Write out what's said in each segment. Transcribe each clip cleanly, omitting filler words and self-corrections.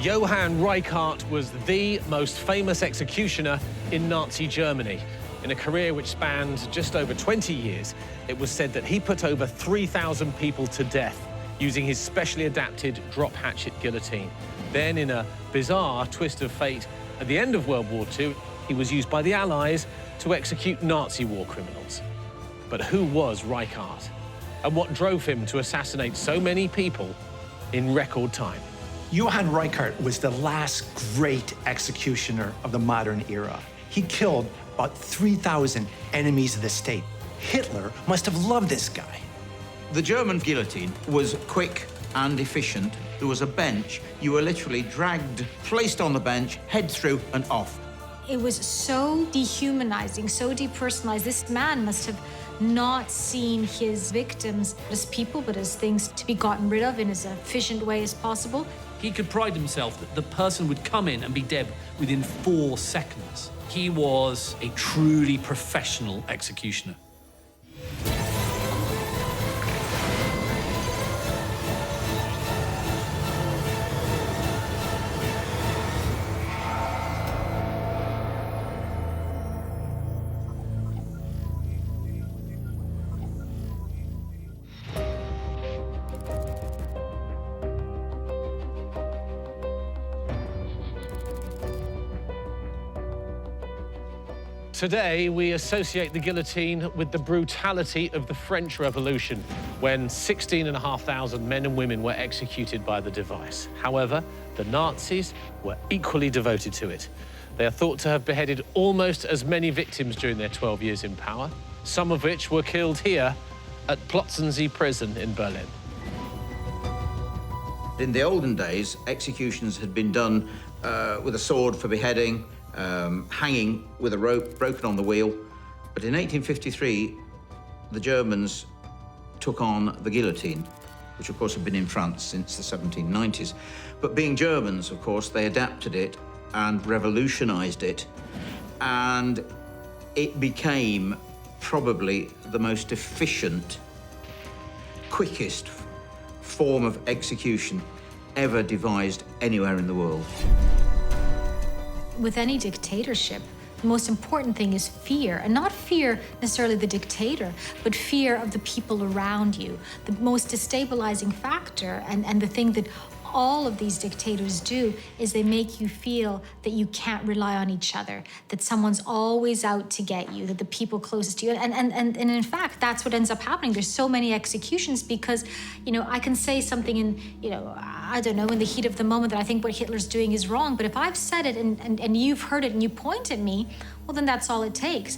Johann Reichart was the most famous executioner in Nazi Germany. In a career which spanned just over 20 years, it was said that he put over 3,000 people to death using his specially adapted drop hatchet guillotine. Then, in a bizarre twist of fate, at the end of World War II, he was used by the Allies to execute Nazi war criminals. But who was Reichart? And what drove him to assassinate so many people in record time? Johann Reichart was the last great executioner of the modern era. He killed about 3,000 enemies of the state. Hitler must have loved this guy. The German guillotine was quick and efficient. There was a bench. You were literally dragged, placed on the bench, head through and off. It was so dehumanizing, so depersonalized. This man must have not seen his victims as people, but as things to be gotten rid of in as efficient way as possible. He could pride himself that the person would come in and be dead within 4 seconds. He was a truly professional executioner. Today, we associate the guillotine with the brutality of the French Revolution, when 16,500 men and women were executed by the device. However, the Nazis were equally devoted to it. They are thought to have beheaded almost as many victims during their 12 years in power, some of which were killed here at Plötzensee prison in Berlin. In the olden days, executions had been done with a sword for beheading, hanging with a rope broken on the wheel. But in 1853, the Germans took on the guillotine, which of course had been in France since the 1790s. But being Germans, of course, they adapted it and revolutionized it. And it became probably the most efficient, quickest form of execution ever devised anywhere in the world. With any dictatorship, the most important thing is fear, and not fear necessarily the dictator, but fear of the people around you. The most destabilizing factor, and the thing that all of these dictators do, is they make you feel that you can't rely on each other, that someone's always out to get you, that the people closest to you, and in fact, that's what ends up happening. There's so many executions because, you know, I can say something in, you know, I don't know, in the heat of the moment that I think what Hitler's doing is wrong, but if I've said it and you've heard it and you point at me, well, then that's all it takes.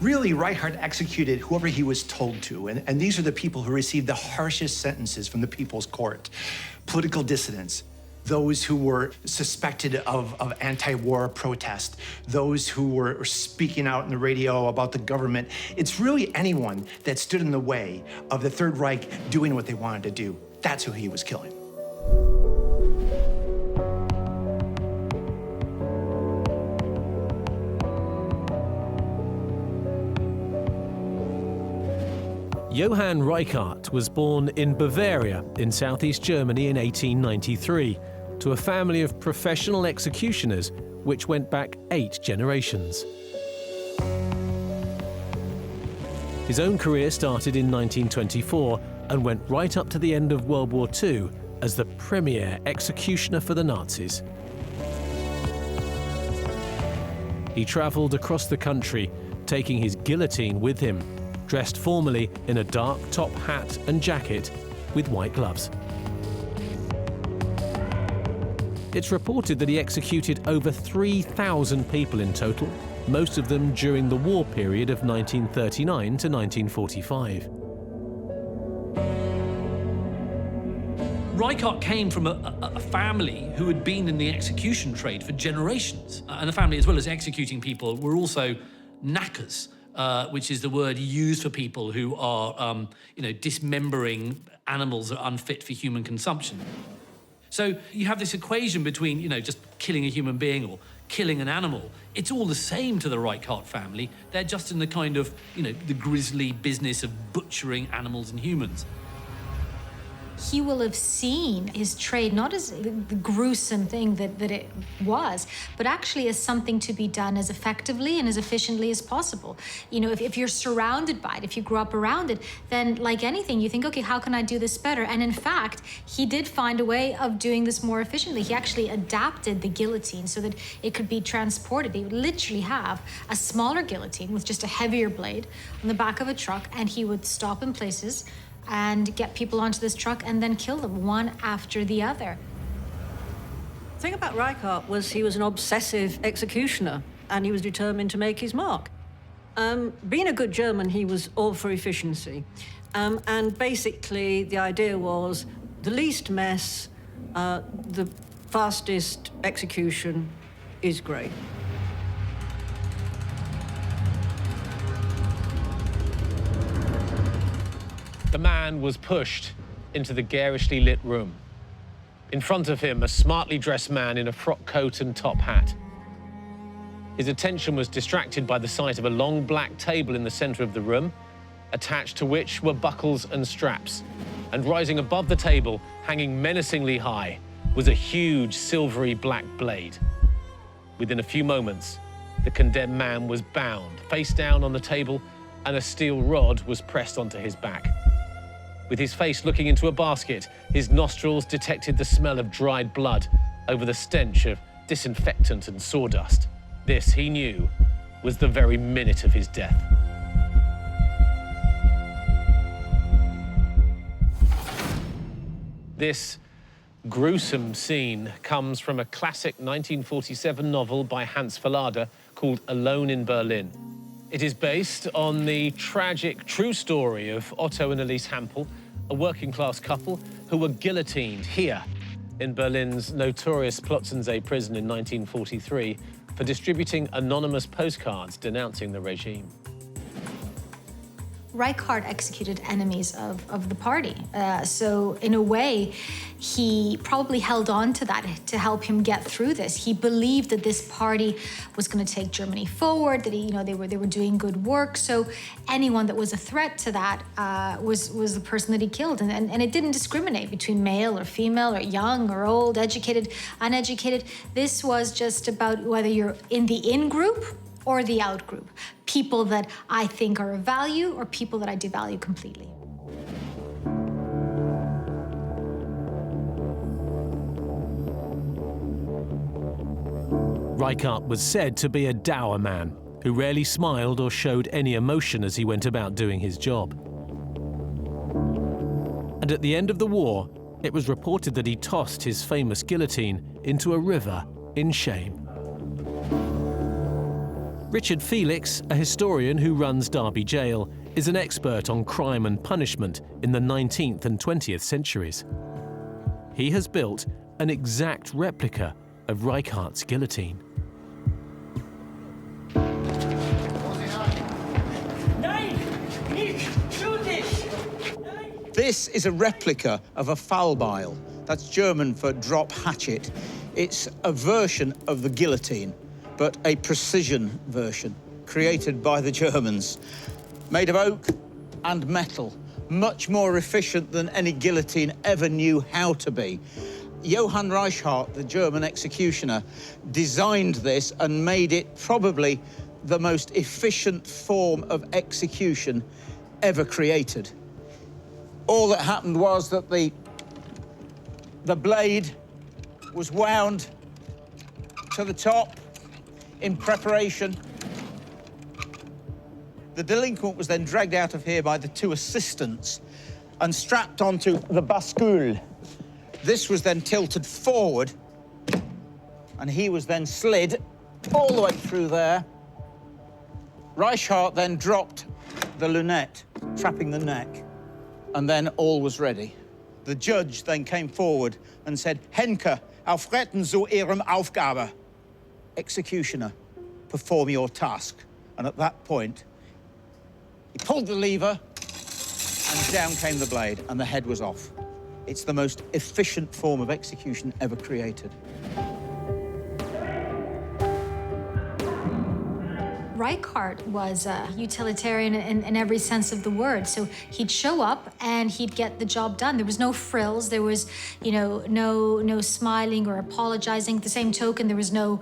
Really, Reichart executed whoever he was told to, and these are the people who received the harshest sentences from the People's Court. Political dissidents, those who were suspected of anti-war protest, those who were speaking out on the radio about the government. It's really anyone that stood in the way of the Third Reich doing what they wanted to do. That's who he was killing. Johann Reichart was born in Bavaria in southeast Germany in 1893 to a family of professional executioners which went back 8 generations. His own career started in 1924 and went right up to the end of World War II as the premier executioner for the Nazis. He travelled across the country, taking his guillotine with him, dressed formally in a dark top hat and jacket with white gloves. It's reported that he executed over 3,000 people in total, most of them during the war period of 1939 to 1945. Reichart came from a family who had been in the execution trade for generations. And the family, as well as executing people, were also knackers. Which is the word used for people who are, dismembering animals that are unfit for human consumption. So you have this equation between, just killing a human being or killing an animal. It's all the same to the Reichart family. They're just in the kind of, the grisly business of butchering animals and humans. he will have seen his trade not as the gruesome thing that it was, but actually as something to be done as effectively and as efficiently as possible. You know, if you're surrounded by it, if you grew up around it, then like anything, you think, okay, how can I do this better? And in fact, he did find a way of doing this more efficiently. He actually adapted the guillotine so that it could be transported. He would literally have a smaller guillotine with just a heavier blade on the back of a truck, and he would stop in places and get people onto this truck and then kill them one after the other. The thing about Reichart was he was an obsessive executioner, and he was determined to make his mark. Being a good German, he was all for efficiency. And basically, the idea was the least mess, the fastest execution is great. The man was pushed into the garishly lit room. In front of him, a smartly dressed man in a frock coat and top hat. His attention was distracted by the sight of a long black table in the center of the room, attached to which were buckles and straps. And rising above the table, hanging menacingly high, was a huge silvery black blade. Within a few moments, the condemned man was bound, face down on the table, and a steel rod was pressed onto his back. With his face looking into a basket, his nostrils detected the smell of dried blood over the stench of disinfectant and sawdust. This, he knew, was the very minute of his death. This gruesome scene comes from a classic 1947 novel by Hans Verlade called Alone in Berlin. It is based on the tragic true story of Otto and Elise Hampel, a working-class couple who were guillotined here in Berlin's notorious Plötzensee prison in 1943 for distributing anonymous postcards denouncing the regime. Reichart executed enemies of the party. So in a way, he probably held on to that to help him get through this. He believed that this party was going to take Germany forward, that they were doing good work. So anyone that was a threat to that was the person that he killed. And it didn't discriminate between male or female or young or old, educated, uneducated. This was just about whether you're in the in-group or the out-group. People that I think are of value or people that I devalue completely. Reichart was said to be a dour man who rarely smiled or showed any emotion as he went about doing his job. And at the end of the war, it was reported that he tossed his famous guillotine into a river in shame. Richard Felix, a historian who runs Derby Jail, is an expert on crime and punishment in the 19th and 20th centuries. He has built an exact replica of Reichart's guillotine. This is a replica of a Fallbeil. That's German for drop hatchet. It's a version of the guillotine, but a precision version created by the Germans. Made of oak and metal, much more efficient than any guillotine ever knew how to be. Johann Reichart, the German executioner, designed this and made it probably the most efficient form of execution ever created. All that happened was that the blade was wound to the top in preparation. The delinquent was then dragged out of here by the two assistants and strapped onto the bascule. This was then tilted forward, and he was then slid all the way through there. Reichart then dropped the lunette, trapping the neck, and then all was ready. The judge then came forward and said, Henker, auftreten zu Ihrem Aufgabe. Executioner, perform your task. And at that point, he pulled the lever, and down came the blade, and the head was off. It's the most efficient form of execution ever created. Reichart was a utilitarian in every sense of the word. So he'd show up and he'd get the job done. There was no frills. There was, no smiling or apologizing. At the same token, there was no,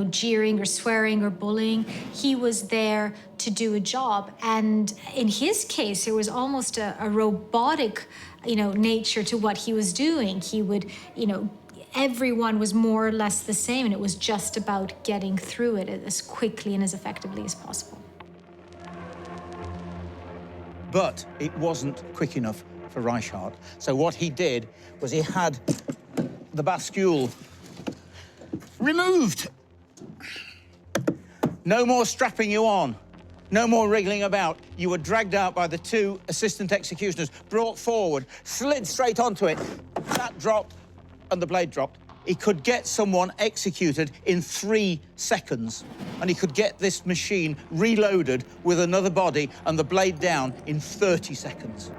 jeering or swearing or bullying. He was there to do a job. And in his case, there was almost a robotic, nature to what he was doing. He would, everyone was more or less the same, and it was just about getting through it as quickly and as effectively as possible. But it wasn't quick enough for Reichart. So what he did was he had the bascule removed. No more strapping you on. No more wriggling about. You were dragged out by the two assistant executioners, brought forward, slid straight onto it. That dropped, and the blade dropped. He could get someone executed in 3 seconds, and he could get this machine reloaded with another body and the blade down in 30 seconds.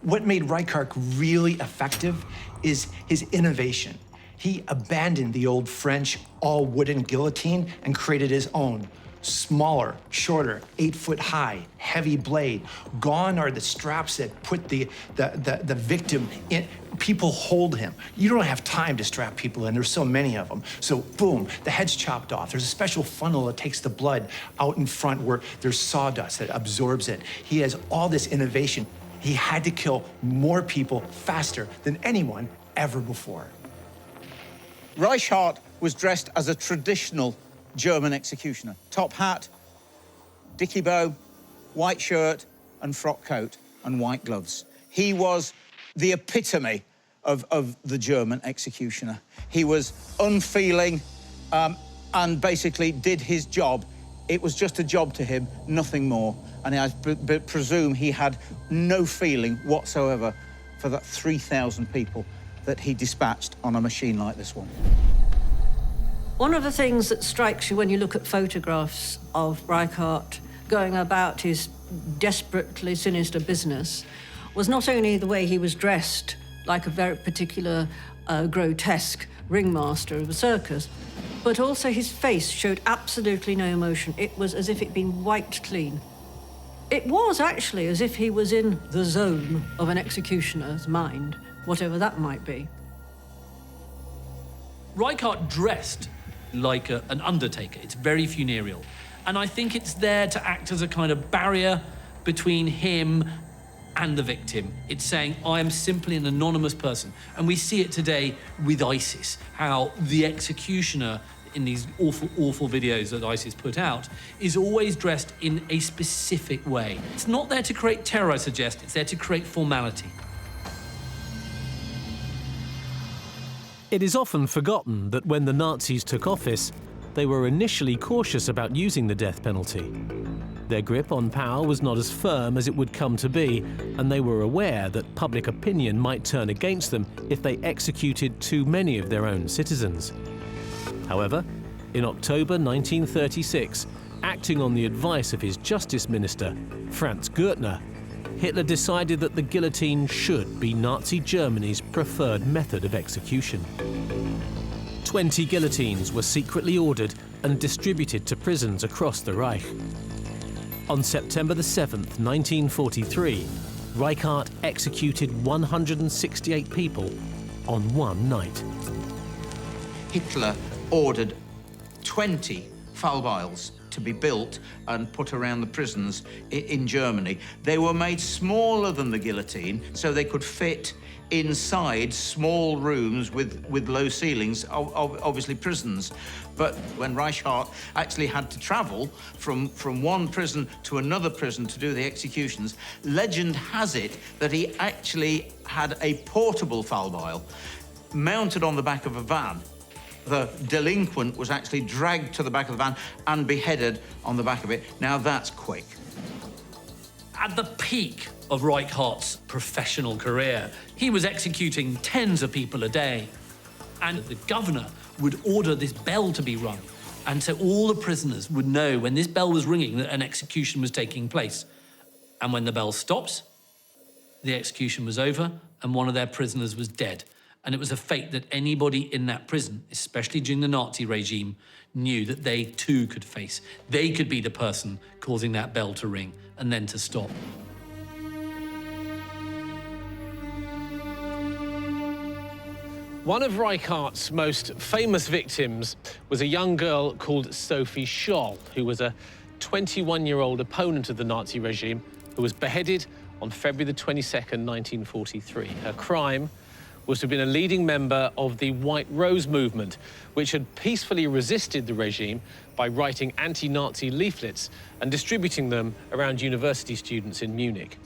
What made Reichart really effective is his innovation. He abandoned the old French all-wooden guillotine and created his own. Smaller, shorter, 8-foot high, heavy blade. Gone are the straps that put the victim in. People hold him. You don't have time to strap people in. There's so many of them. So boom, the head's chopped off. There's a special funnel that takes the blood out in front where there's sawdust that absorbs it. He has all this innovation. He had to kill more people faster than anyone ever before. Reichart was dressed as a traditional German executioner. Top hat, dicky bow, white shirt and frock coat and white gloves. He was the epitome of the German executioner. He was unfeeling and basically did his job. It was just a job to him, nothing more. And I presume he had no feeling whatsoever for that 3,000 people that he dispatched on a machine like this one. One of the things that strikes you when you look at photographs of Reichart going about his desperately sinister business was not only the way he was dressed, like a very particular grotesque ringmaster of a circus, but also his face showed absolutely no emotion. It was as if it'd been wiped clean. It was actually as if he was in the zone of an executioner's mind, whatever that might be. Reichart dressed like an undertaker. It's very funereal. And I think it's there to act as a kind of barrier between him and the victim. It's saying, I am simply an anonymous person. And we see it today with ISIS, how the executioner in these awful, awful videos that ISIS put out is always dressed in a specific way. It's not there to create terror, I suggest. It's there to create formality. It is often forgotten that when the Nazis took office, they were initially cautious about using the death penalty. Their grip on power was not as firm as it would come to be, and they were aware that public opinion might turn against them if they executed too many of their own citizens. However, in October 1936, acting on the advice of his justice minister, Franz Gürtner, Hitler decided that the guillotine should be Nazi Germany's preferred method of execution. 20 guillotines were secretly ordered and distributed to prisons across the Reich. On September the 7th, 1943, Reichart executed 168 people on one night. Hitler ordered 20 Fallbeils to be built and put around the prisons in Germany. They were made smaller than the guillotine, so they could fit inside small rooms with low ceilings, obviously prisons. But when Reichart actually had to travel from one prison to another prison to do the executions, legend has it that he actually had a portable Fallbeil mounted on the back of a van. The delinquent was actually dragged to the back of the van and beheaded on the back of it. Now that's quick. At the peak of Reichart's professional career, he was executing tens of people a day. And the governor would order this bell to be rung. And so all the prisoners would know when this bell was ringing that an execution was taking place. And when the bell stops, the execution was over and one of their prisoners was dead. And it was a fate that anybody in that prison, especially during the Nazi regime, knew that they too could face. They could be the person causing that bell to ring and then to stop. One of Reichart's most famous victims was a young girl called Sophie Scholl, who was a 21-year-old opponent of the Nazi regime who was beheaded on February the 22nd, 1943. Her crime was to have been a leading member of the White Rose movement, which had peacefully resisted the regime by writing anti-Nazi leaflets and distributing them around university students in Munich.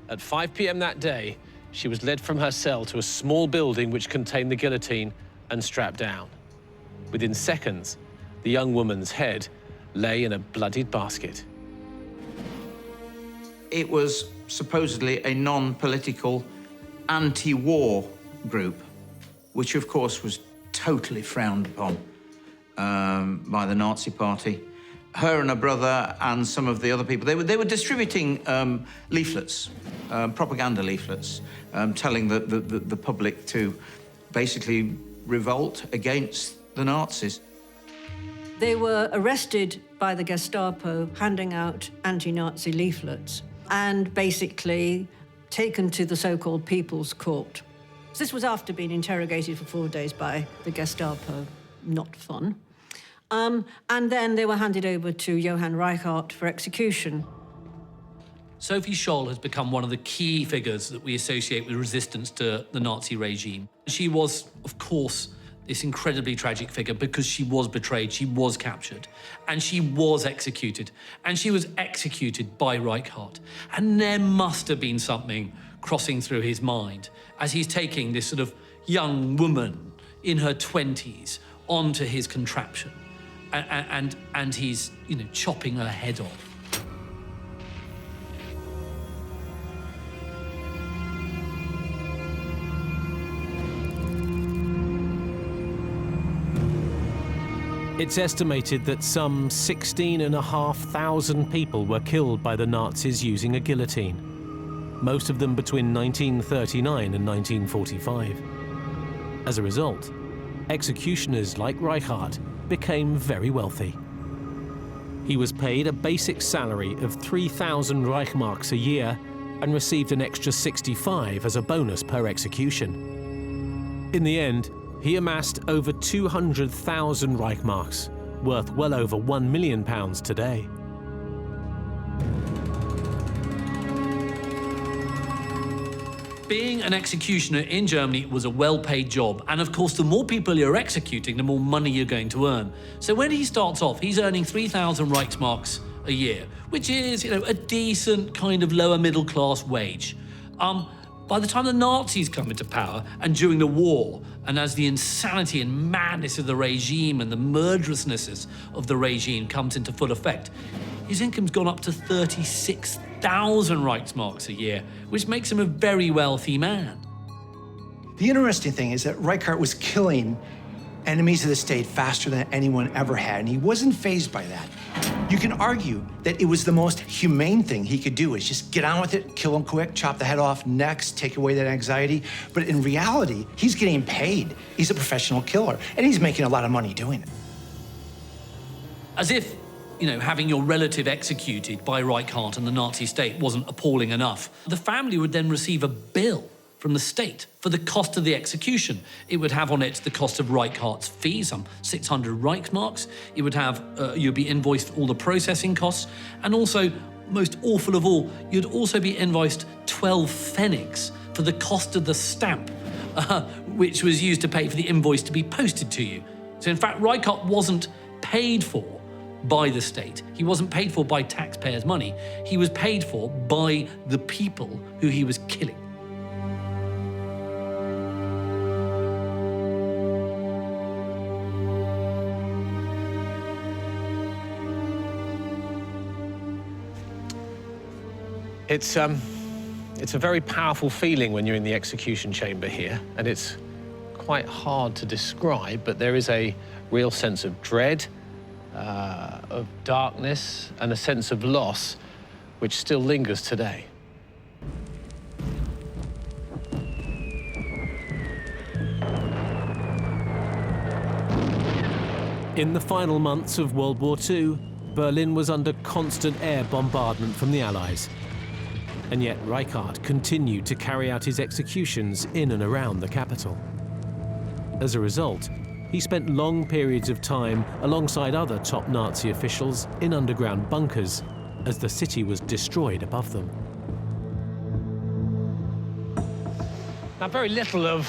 At 5 p.m. that day, she was led from her cell to a small building which contained the guillotine and strapped down. Within seconds, the young woman's head lay in a bloodied basket. It was supposedly a non-political, anti-war group, which of course was totally frowned upon by the Nazi Party. Her and her brother and some of the other people, they were distributing leaflets, propaganda leaflets, telling the public to basically revolt against the Nazis. They were arrested by the Gestapo, handing out anti-Nazi leaflets, and basically taken to the so-called People's Court. This was after being interrogated for 4 days by the Gestapo. Not fun. And then they were handed over to Johann Reichart for execution. Sophie Scholl has become one of the key figures that we associate with resistance to the Nazi regime. She was, of course, this incredibly tragic figure because she was betrayed, she was captured, and she was executed. And she was executed by Reichart. And there must have been something crossing through his mind as he's taking this sort of young woman in her 20s onto his contraption. And he's, you know, chopping her head off. It's estimated that some 16,500 people were killed by the Nazis using a guillotine, most of them between 1939 and 1945. As a result, executioners like Reichart became very wealthy. He was paid a basic salary of 3,000 Reichmarks a year and received an extra 65 as a bonus per execution. In the end, he amassed over 200,000 Reichmarks, worth well over £1 million today. Being an executioner in Germany was a well-paid job, and of course the more people you're executing, the more money you're going to earn. So when he starts off, he's earning 3,000 Reichsmarks a year, which is, you know, a decent kind of lower middle class wage. By the time the Nazis come into power and during the war, and as the insanity and madness of the regime and the murderousness of the regime comes into full effect, his income's gone up to 36,000 Reichsmarks a year, which makes him a very wealthy man. The interesting thing is that Reichart was killing enemies of the state faster than anyone ever had, and he wasn't fazed by that. You can argue that it was the most humane thing he could do, is just get on with it, kill them quick, chop the head off, next, take away that anxiety. But in reality, he's getting paid. He's a professional killer, and he's making a lot of money doing it. As if, you know, having your relative executed by Reichart and the Nazi state wasn't appalling enough, the family would then receive a bill from the state for the cost of the execution. It would have on it the cost of Reichart's fee, some 600 Reichsmarks. It would have, you'd be invoiced for all the processing costs, and also, most awful of all, you'd also be invoiced 12 pfennigs for the cost of the stamp, which was used to pay for the invoice to be posted to you. So in fact, Reichart wasn't paid for by the state. He wasn't paid for by taxpayers' money. He was paid for by the people who he was killing. It's a very powerful feeling when you're in the execution chamber here, and it's quite hard to describe, but there is a real sense of dread, of darkness, and a sense of loss, which still lingers today. In the final months of World War II, Berlin was under constant air bombardment from the Allies. And yet Reichart continued to carry out his executions in and around the capital. As a result, he spent long periods of time alongside other top Nazi officials in underground bunkers as the city was destroyed above them. Now, very little of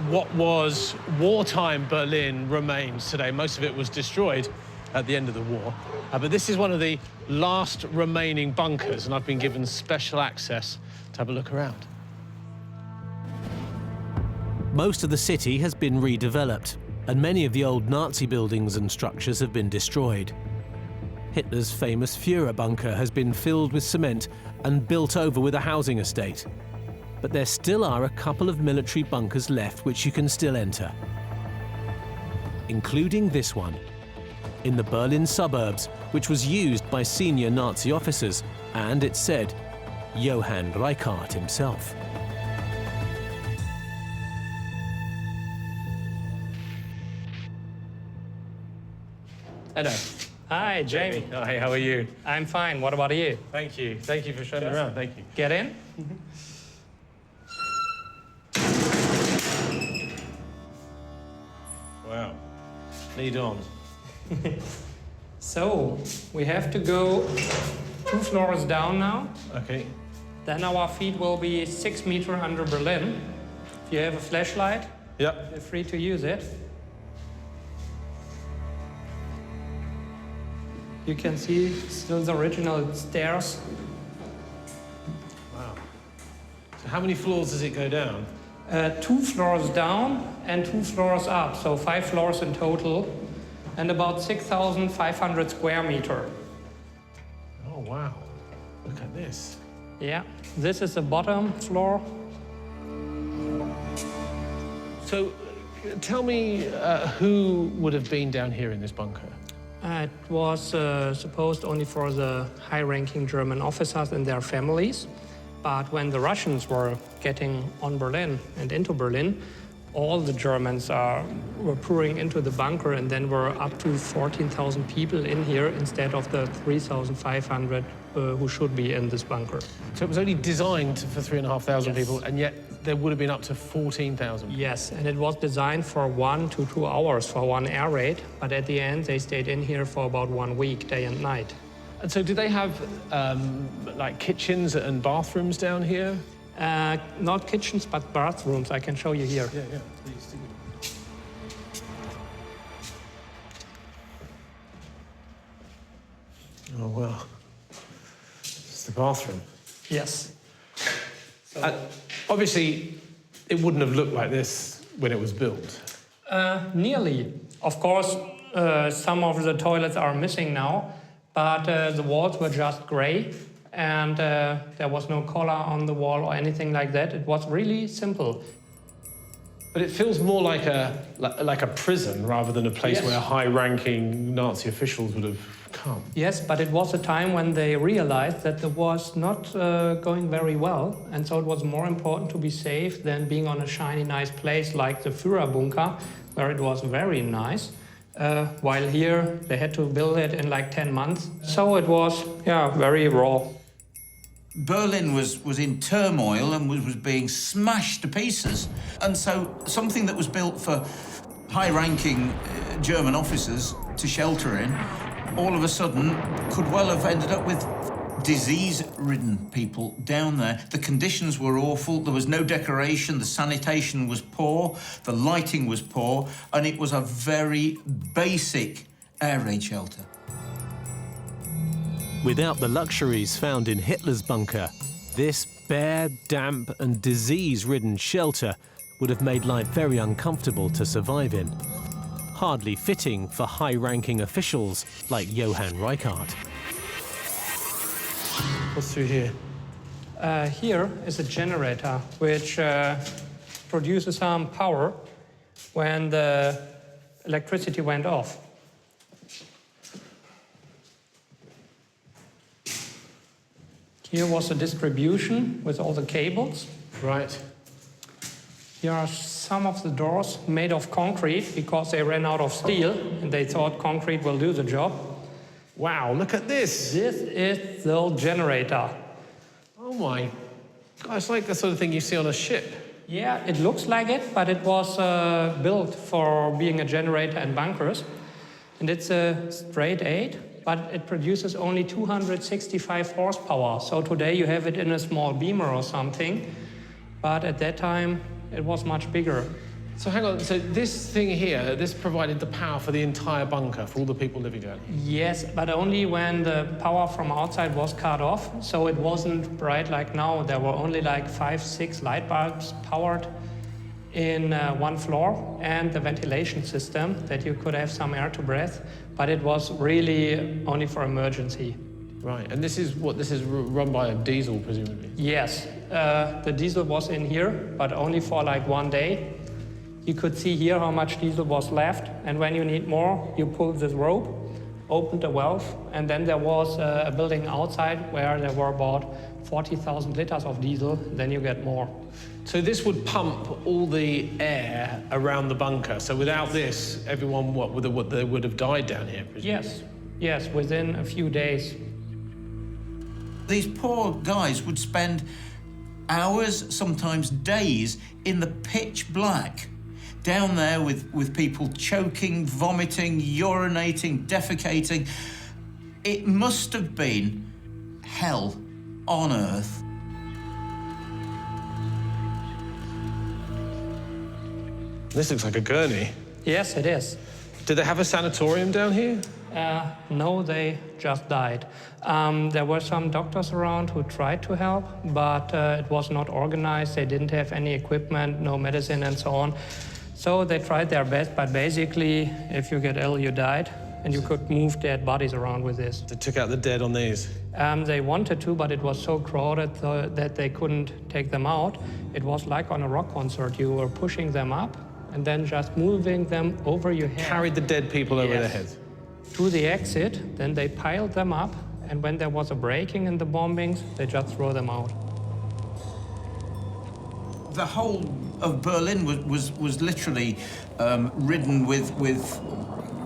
what was wartime Berlin remains today. Most of it was destroyed at the end of the war. But this is one of the last remaining bunkers, and I've been given special access to have a look around. Most of the city has been redeveloped, and many of the old Nazi buildings and structures have been destroyed. Hitler's famous Führer bunker has been filled with cement and built over with a housing estate. But there still are a couple of military bunkers left which you can still enter, including this one, in the Berlin suburbs, which was used by senior Nazi officers and, it's said, Johann Reichart himself. Hello. Hi, Jamie. Hi, how are you? I'm fine. What about you? Thank you. Thank you for showing me around. Thank you. Get in. Wow. Lead on. So, we have to go 2 floors down now. Okay. Then our feet will be 6 meters under Berlin. If you have a flashlight, Yep. feel free to use it. You can see still the original stairs. Wow. So how many floors does it go down? 2 floors down and 2 floors up, so 5 floors in total, and about 6,500 square meters. Oh, wow. Look at this. Yeah, this is the bottom floor. So tell me who would have been down here in this bunker? It was supposed only for the high-ranking German officers and their families. But when the Russians were getting on Berlin and into Berlin, all the Germans were pouring into the bunker, and then were up to 14,000 people in here instead of the 3,500 who should be in this bunker. So it was only designed for 3,500 Yes. people, and yet there would have been up to 14,000. Yes, and it was designed for 1 to 2 hours for one air raid, but at the end they stayed in here for about 1 week, day and night. And so did they have like kitchens and bathrooms down here? Not kitchens, but bathrooms. I can show you here. Yeah, please do. Oh, wow. It's the bathroom. Yes. Obviously, it wouldn't have looked like this when it was built. Nearly. Of course, some of the toilets are missing now, but the walls were just gray, and there was no color on the wall or anything like that. It was really simple. But it feels more like a prison rather than a place Yes. where high-ranking Nazi officials would have come. Yes, but it was a time when they realized that the war was not going very well, and so it was more important to be safe than being on a shiny, nice place like the Führer bunker, where it was very nice. While here, they had to build it in like 10 months. So it was, yeah, very raw. Berlin was in turmoil and was being smashed to pieces. And so something that was built for high-ranking German officers to shelter in, all of a sudden could well have ended up with disease-ridden people down there. The conditions were awful. There was no decoration. The sanitation was poor. The lighting was poor. And it was a very basic air raid shelter. Without the luxuries found in Hitler's bunker, this bare, damp and disease-ridden shelter would have made life very uncomfortable to survive in. Hardly fitting for high-ranking officials like Johann Reichart. What's through here? Here is a generator which produces some power when the electricity went off. Here was the distribution with all the cables. Right. Here are some of the doors made of concrete because they ran out of steel and they thought concrete will do the job. Wow, look at this. This is the old generator. Oh my God, it's like the sort of thing you see on a ship. Yeah, it looks like it, but it was built for being a generator in bunkers. And it's a straight 8, but it produces only 265 horsepower. So today you have it in a small beamer or something, but at that time it was much bigger. So hang on, so this thing here, this provided the power for the entire bunker, for all the people living there? Yes, but only when the power from outside was cut off. So it wasn't bright like now. There were only like 5, 6 light bulbs powered in one floor, and the ventilation system that you could have some air to breathe, but it was really only for emergency. Right, and this is run by a diesel, presumably? Yes, the diesel was in here, but only for like 1 day. You could see here how much diesel was left, and when you need more, you pull this rope, opened a valve, and then there was a building outside where there were about 40,000 liters of diesel, then you get more. So this would pump all the air around the bunker. So without this, everyone they would have died down here, presumably? Yes, within a few days. These poor guys would spend hours, sometimes days, in the pitch black, down there with people choking, vomiting, urinating, defecating. It must have been hell on earth. This looks like a gurney. Yes, it is. Did they have a sanatorium down here? No, they just died. There were some doctors around who tried to help, but it was not organized. They didn't have any equipment, no medicine, and so on. So they tried their best, but basically, if you get ill, you died, and you could move dead bodies around with this. They took out the dead on these? They wanted to, but it was so crowded that they couldn't take them out. It was like on a rock concert. You were pushing them up and then just moving them over your head. Carried the dead people over their heads? To the exit, then they piled them up, and when there was a breaking in the bombings, they just throw them out. The whole of Berlin was literally ridden with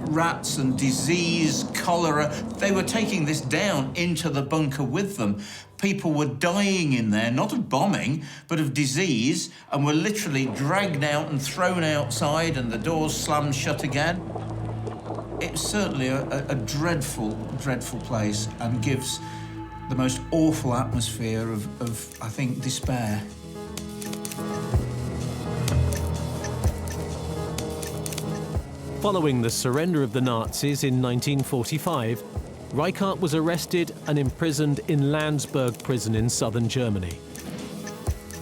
rats and disease, cholera. They were taking this down into the bunker with them. People were dying in there, not of bombing, but of disease, and were literally dragged out and thrown outside, and the doors slammed shut again. It's certainly a dreadful, dreadful place, and gives the most awful atmosphere of I think, despair. Following the surrender of the Nazis in 1945, Reichart was arrested and imprisoned in Landsberg prison in southern Germany.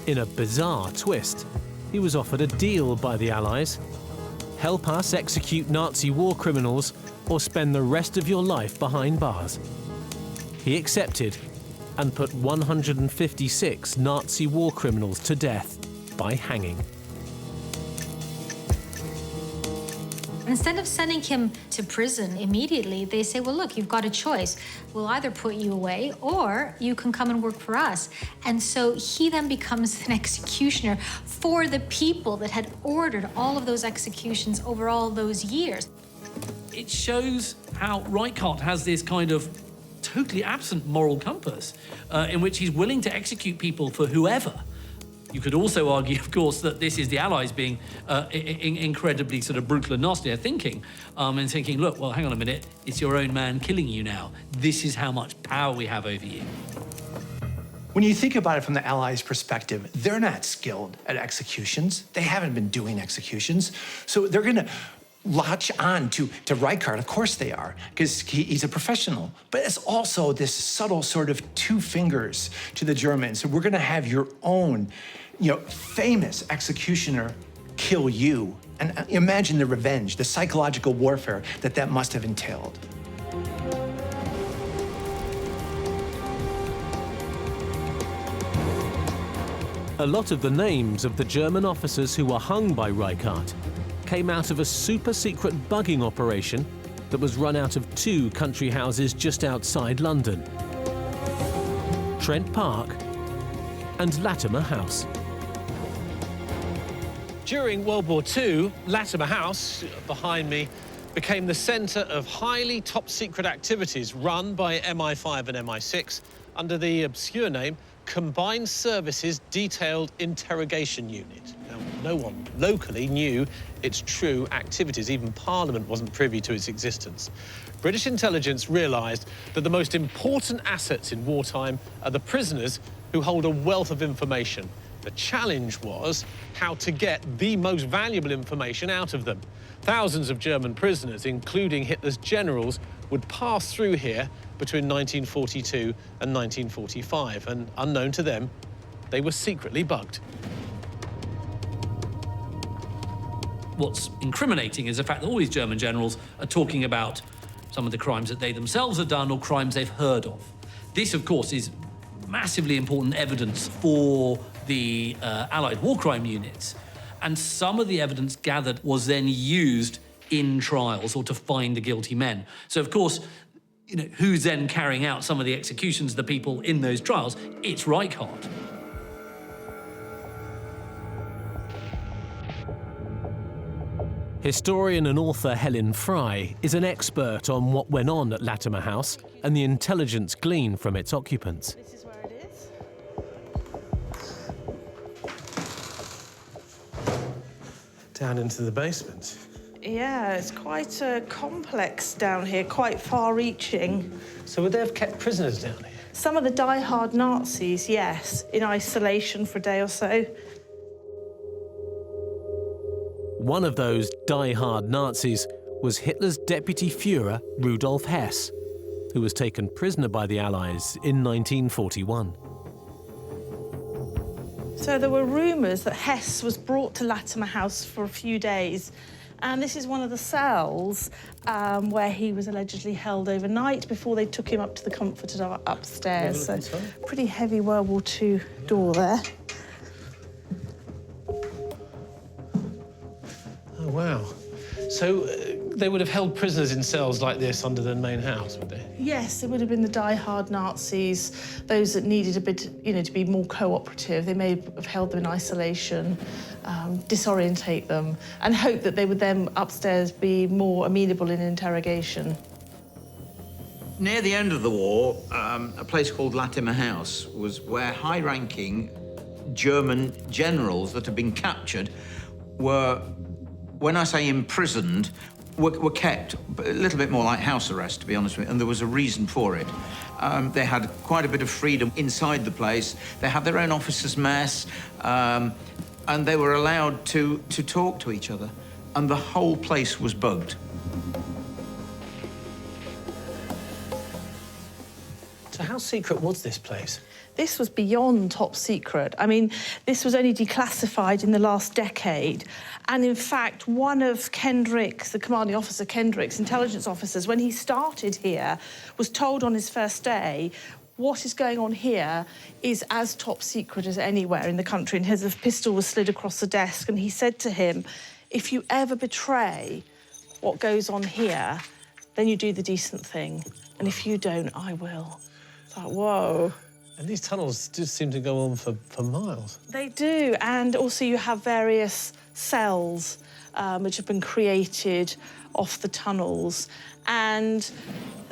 In a bizarre twist, he was offered a deal by the Allies. Help us execute Nazi war criminals or spend the rest of your life behind bars. He accepted and put 156 Nazi war criminals to death by hanging. Instead of sending him to prison immediately, they say, well, look, you've got a choice. We'll either put you away or you can come and work for us. And so he then becomes an executioner for the people that had ordered all of those executions over all those years. It shows how Reichart has this kind of totally absent moral compass in which he's willing to execute people for whoever. You could also argue, of course, that this is the Allies being incredibly sort of brutal and nasty, thinking, and thinking, look, well, hang on a minute, it's your own man killing you now. This is how much power we have over you. When you think about it from the Allies' perspective, they're not skilled at executions. They haven't been doing executions. So they're going to latch on to Reichart. Of course they are, because he's a professional. But it's also this subtle sort of two fingers to the Germans. So we're going to have your own, famous executioner kill you. And imagine the revenge, the psychological warfare that must have entailed. A lot of the names of the German officers who were hung by Reichart came out of a super-secret bugging operation that was run out of 2 country houses just outside London: Trent Park and Latimer House. During World War II, Latimer House, behind me, became the centre of highly top-secret activities run by MI5 and MI6 under the obscure name Combined Services Detailed Interrogation Unit. Now, no one locally knew its true activities. Even Parliament wasn't privy to its existence. British intelligence realised that the most important assets in wartime are the prisoners who hold a wealth of information. The challenge was how to get the most valuable information out of them. Thousands of German prisoners, including Hitler's generals, would pass through here between 1942 and 1945, and unknown to them, they were secretly bugged. What's incriminating is the fact that all these German generals are talking about some of the crimes that they themselves have done or crimes they've heard of. This, of course, is massively important evidence for the Allied war crime units. And some of the evidence gathered was then used in trials or to find the guilty men. So, of course, you know, who's then carrying out some of the executions of the people in those trials? It's Reichart. Historian and author Helen Fry is an expert on what went on at Latimer House and the intelligence gleaned from its occupants. This is where it is. Down into the basement. Yeah, it's quite complex down here, quite far-reaching. So would they have kept prisoners down here? Some of the die-hard Nazis, yes, in isolation for a day or so. One of those die-hard Nazis was Hitler's deputy Führer, Rudolf Hess, who was taken prisoner by the Allies in 1941. So there were rumours that Hess was brought to Latimer House for a few days, and this is one of the cells where he was allegedly held overnight before they took him up to the comforted upstairs. So pretty heavy World War II door there. Oh, wow. So they would have held prisoners in cells like this under the main house, would they? Yes, it would have been the die-hard Nazis, those that needed a bit, you know, to be more cooperative. They may have held them in isolation, disorientate them, and hope that they would then upstairs be more amenable in interrogation. Near the end of the war, a place called Latimer House was where high-ranking German generals that had been captured were, when I say imprisoned, were kept a little bit more like house arrest, to be honest with you, and there was a reason for it. They had quite a bit of freedom inside the place. They had their own officers' mess, and they were allowed to talk to each other, and the whole place was bugged. So how secret was this place? This was beyond top secret. I mean, this was only declassified in the last decade. And in fact, one of Kendrick's, the commanding officer, Kendrick's intelligence officers, when he started here, was told on his first day, what is going on here is as top secret as anywhere in the country. And his pistol was slid across the desk. And he said to him, if you ever betray what goes on here, then you do the decent thing. And if you don't, I will. It's like, whoa. And these tunnels just seem to go on for miles. They do, and also you have various cells which have been created off the tunnels, and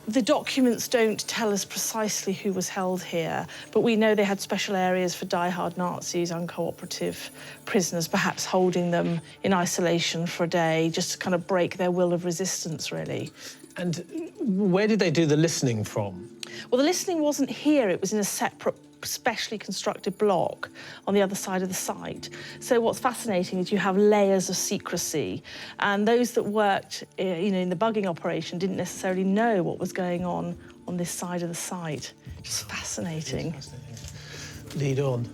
the documents don't tell us precisely who was held here, but we know they had special areas for die-hard Nazis, uncooperative prisoners, perhaps holding them in isolation for a day, just to kind of break their will of resistance, really. And where did they do the listening from? Well, the listening wasn't here. It was in a separate, specially constructed block on the other side of the site. So what's fascinating is you have layers of secrecy, and those that worked, you know, in the bugging operation didn't necessarily know what was going on this side of the site. Just fascinating. Lead on.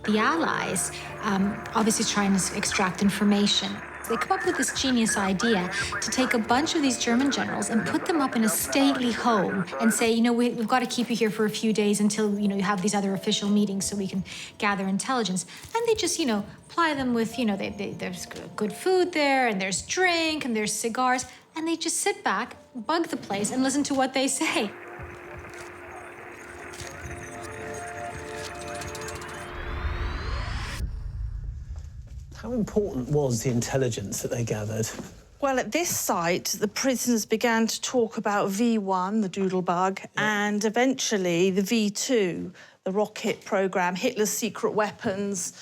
The Allies obviously trying to extract information. They come up with this genius idea to take a bunch of these German generals and put them up in a stately home and say, you know, we've got to keep you here for a few days until, you know, you have these other official meetings so we can gather intelligence. And they just, you know, ply them with, you know, there's good food there, and there's drink, and there's cigars, and they just sit back, bug the place, and listen to what they say. How important was the intelligence that they gathered? Well, at this site, the prisoners began to talk about V1, the doodlebug, and eventually the V2, the rocket programme, Hitler's secret weapons.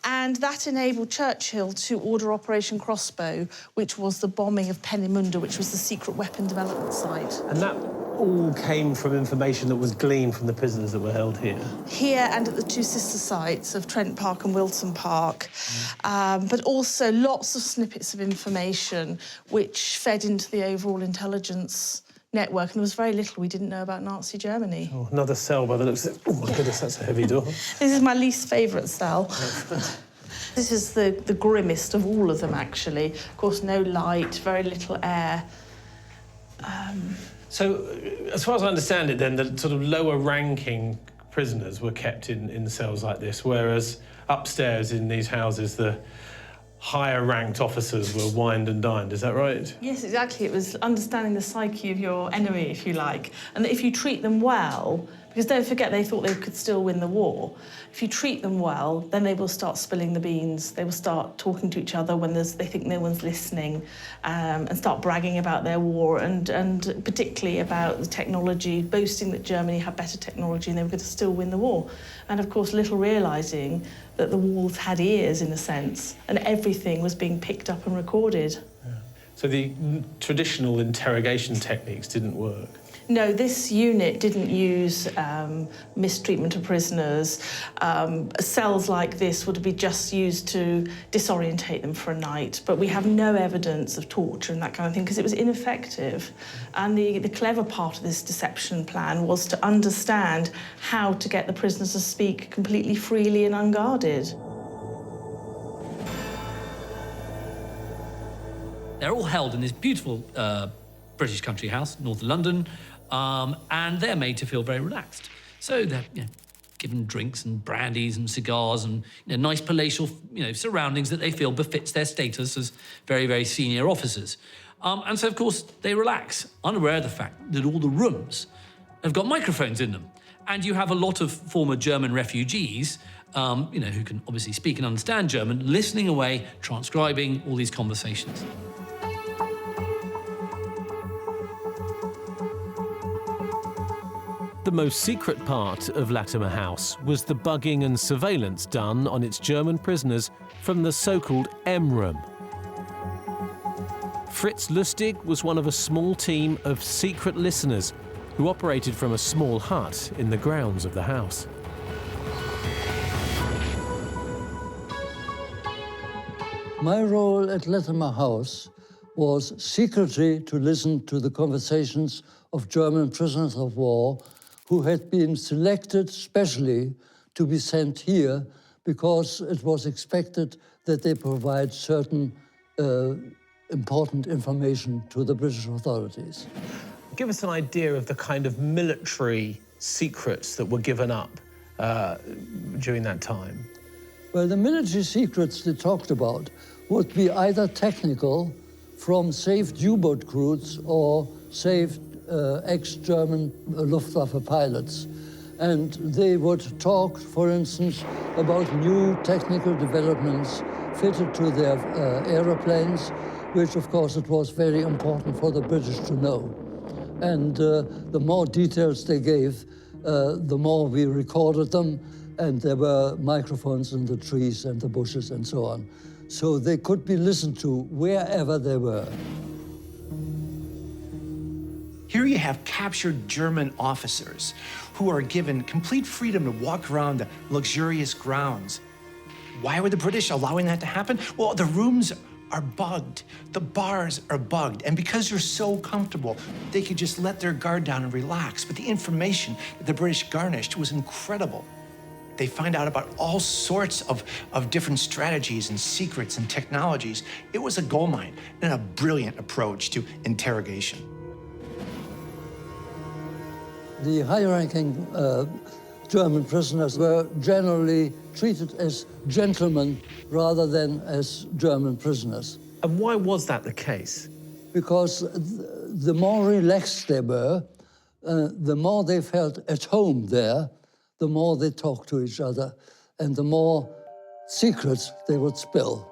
And that enabled Churchill to order Operation Crossbow, which was the bombing of Peenemünde, which was the secret weapon development site. And that all came from information that was gleaned from the prisoners that were held here? Here and at the two sister sites of Trent Park and Wilton Park, but also lots of snippets of information which fed into the overall intelligence network, and there was very little we didn't know about Nazi Germany. Oh, another cell by the looks of it. Oh, my goodness, that's a heavy door. This is my least favourite cell. This is the grimmest of all of them, actually. Of course, no light, very little air. So, as far as I understand it, then, the sort of lower-ranking prisoners were kept in cells like this, whereas upstairs in these houses, the higher-ranked officers were wined and dined. Is that right? Yes, exactly. It was understanding the psyche of your enemy, if you like, and that if you treat them well, because don't forget they thought they could still win the war. If you treat them well, then they will start spilling the beans. They will start talking to each other when they think no one's listening, and start bragging about their war and particularly about the technology, boasting that Germany had better technology and they were going to still win the war. And of course, little realising that the walls had ears, in a sense, and everything was being picked up and recorded. Yeah. So the traditional interrogation techniques didn't work? No, this unit didn't use mistreatment of prisoners. Cells like this would be just used to disorientate them for a night, but we have no evidence of torture and that kind of thing because it was ineffective. And the clever part of this deception plan was to understand how to get the prisoners to speak completely freely and unguarded. They're all held in this beautiful British country house, north of London, and they're made to feel very relaxed. So they're given drinks and brandies and cigars and nice palatial surroundings that they feel befits their status as very, very senior officers. And so, of course, they relax, unaware of the fact that all the rooms have got microphones in them. And you have a lot of former German refugees, who can obviously speak and understand German, listening away, transcribing all these conversations. The most secret part of Latimer House was the bugging and surveillance done on its German prisoners from the so-called M room. Fritz Lustig was one of a small team of secret listeners who operated from a small hut in the grounds of the house. My role at Latimer House was secretly to listen to the conversations of German prisoners of war who had been selected specially to be sent here because it was expected that they provide certain important information to the British authorities. Give us an idea of the kind of military secrets that were given up during that time. Well, the military secrets they talked about would be either technical, from saved U-boat crews or saved ex-German Luftwaffe pilots. And they would talk, for instance, about new technical developments fitted to their aeroplanes, which, of course, it was very important for the British to know. And the more details they gave, the more we recorded them, and there were microphones in the trees and the bushes and so on. So they could be listened to wherever they were. Here you have captured German officers who are given complete freedom to walk around the luxurious grounds. Why were the British allowing that to happen? Well, the rooms are bugged, the bars are bugged, and because you're so comfortable, they could just let their guard down and relax. But the information that the British garnished was incredible. They find out about all sorts of different strategies and secrets and technologies. It was a goldmine and a brilliant approach to interrogation. The high-ranking German prisoners were generally treated as gentlemen rather than as German prisoners. And why was that the case? Because the more relaxed they were, the more they felt at home there, the more they talked to each other, and the more secrets they would spill.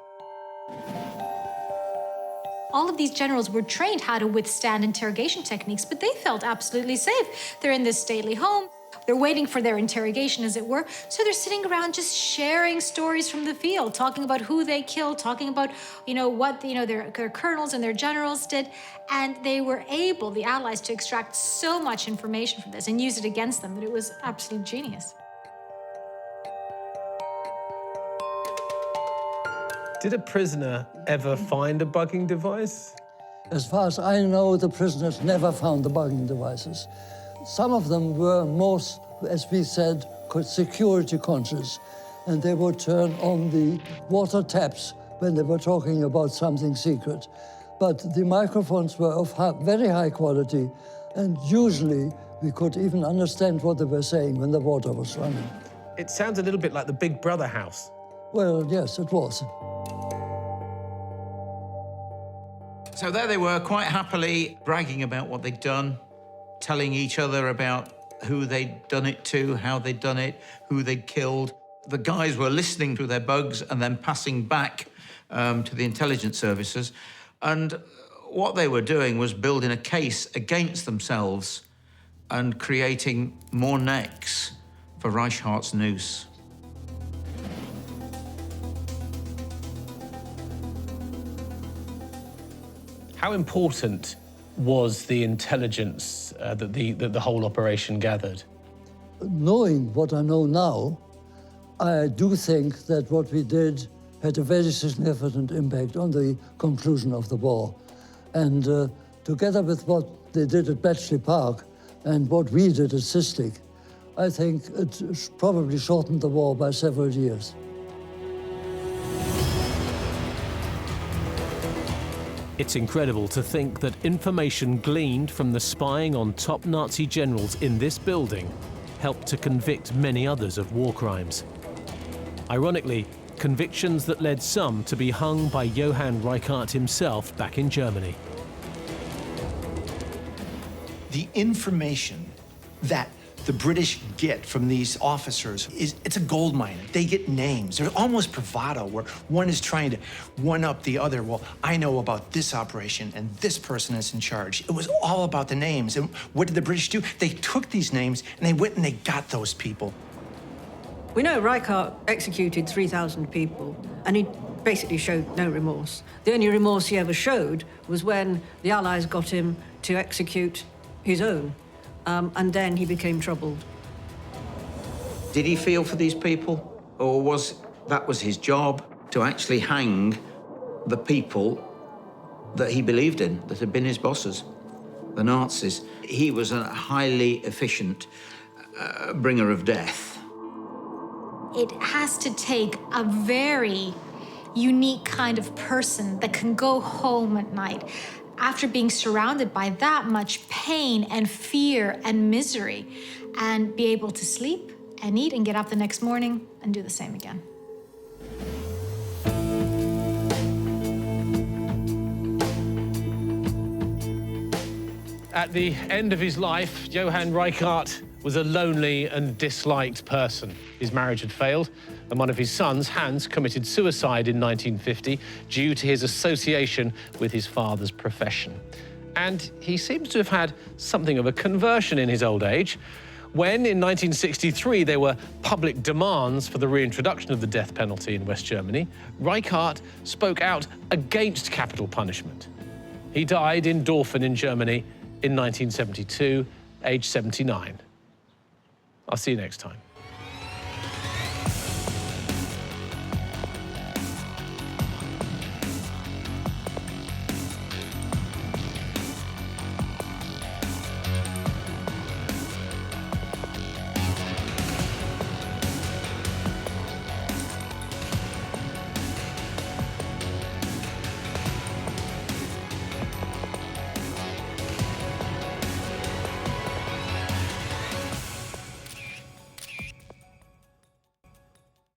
All of these generals were trained how to withstand interrogation techniques, but they felt absolutely safe. They're in this stately home. They're waiting for their interrogation, as it were. So they're sitting around just sharing stories from the field, talking about who they killed, talking about, what, their colonels and their generals did. And they were able, the Allies, to extract so much information from this and use it against them that it was absolute genius. Did a prisoner ever find a bugging device? As far as I know, the prisoners never found the bugging devices. Some of them were most, as we said, security conscious, and they would turn on the water taps when they were talking about something secret. But the microphones were of very high quality, and usually we could even understand what they were saying when the water was running. It sounds a little bit like the Big Brother house. Well, yes, it was. So there they were, quite happily bragging about what they'd done, telling each other about who they'd done it to, how they'd done it, who they'd killed. The guys were listening to their bugs and then passing back to the intelligence services. And what they were doing was building a case against themselves and creating more necks for Reichart's noose. How important was the intelligence that the whole operation gathered? Knowing what I know now, I do think that what we did had a very significant impact on the conclusion of the war. And together with what they did at Bletchley Park and what we did at Cystic, I think it probably shortened the war by several years. It's incredible to think that information gleaned from the spying on top Nazi generals in this building helped to convict many others of war crimes. Ironically, convictions that led some to be hung by Johann Reichart himself back in Germany. The information that the British get from these officers it's a gold mine. They get names. They're almost bravado, where one is trying to one-up the other. Well, I know about this operation, and this person is in charge. It was all about the names. And what did the British do? They took these names, and they went and they got those people. We know Reichart executed 3,000 people, and he basically showed no remorse. The only remorse he ever showed was when the Allies got him to execute his own. And then he became troubled. Did he feel for these people? Or was his job to actually hang the people that he believed in, that had been his bosses, the Nazis? He was a highly efficient bringer of death. It has to take a very unique kind of person that can go home at night after being surrounded by that much pain and fear and misery, and be able to sleep and eat and get up the next morning and do the same again. At the end of his life, Johann Reichart was a lonely and disliked person. His marriage had failed, and one of his sons, Hans, committed suicide in 1950 due to his association with his father's profession. And he seems to have had something of a conversion in his old age, when in 1963 there were public demands for the reintroduction of the death penalty in West Germany. Reichart spoke out against capital punishment. He died in Dorfen in Germany in 1972, aged 79. I'll see you next time.